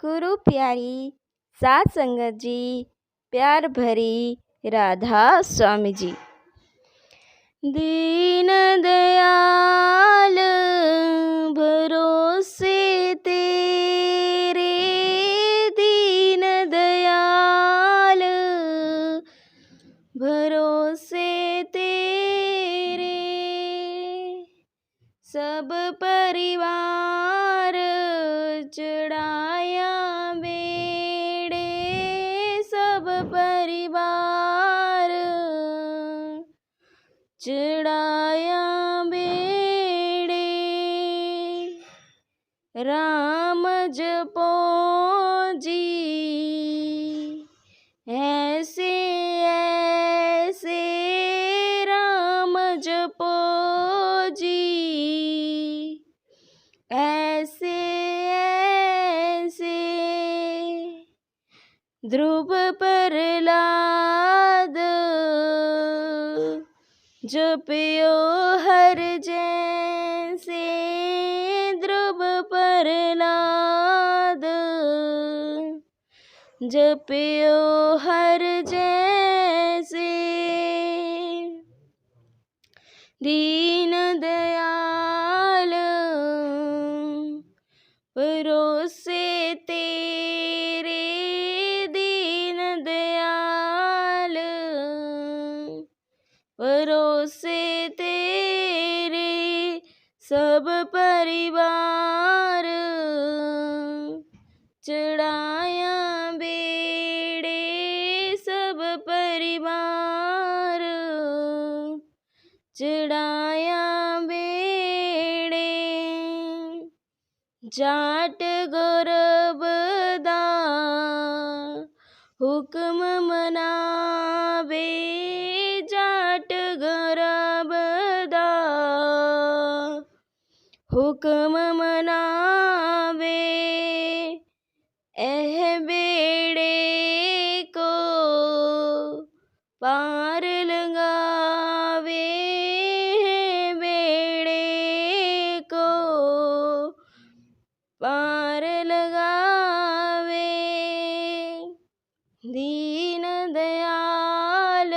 गुरु प्यारी सात संगत जी, प्यार भरी राधा स्वामी जी। दीन दयाल भरोसे तेरे, दीन दयाल भरोसे तेरे, सब परिवार चढ़ाया बेड़े, सब परिवार चढ़ाया बेड़े। राम जपो जी ऐसे ऐसे, राम जपो जी ऐसे ऐसे। ध्रुव प्रहलाद जपियो हर जैसे, ध्रुव प्रहलाद जपियो हर जैसे। दीन दयाल भरोसे तेरे, दीन दयाल भरोसे तेरे, सब परिवार चढ़ाया बेड़े, सब परिवार चढ़ाया बेड़े। जाट गौरबदा हुक्म मनावे, जाट गौरबदा हुक्म मनावे। एह बेड़े को पार लगावे, बेड़े को पार लगावे। दीन दयाल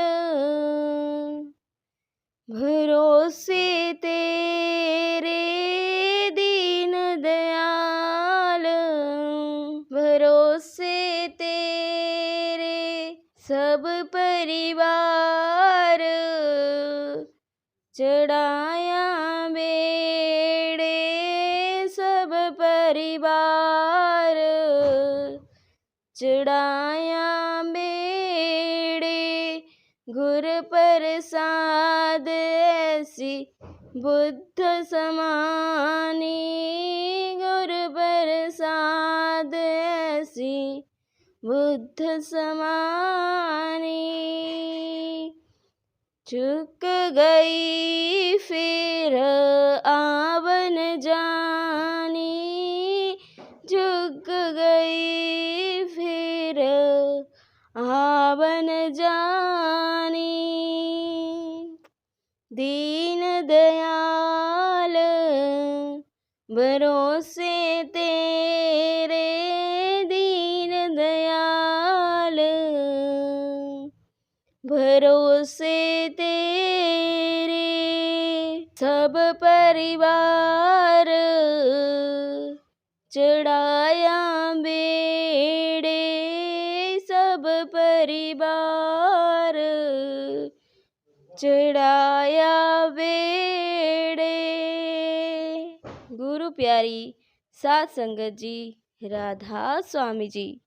भरोसे तेरे, दीन दयाल भरोसे तेरे, सब परिवार चढ़ाया बेड़े, सब परिवार चढ़ाया बेड़े। गुर प्रसाद ऐसी बुद्ध समानी, गुर प्रसाद ऐसी बुद्ध समानी। चुक गई फिर आवन जानी, झुक गई फिर आवन जानी। दीन दयाल भरोसे तेरे, दीन दयाल भरोसे तेरे, सब परिवार चढ़ाया बेड़े, सब परिवार चढ़ाया बेड़े। गुरु प्यारी सात संगत जी, राधा स्वामी जी।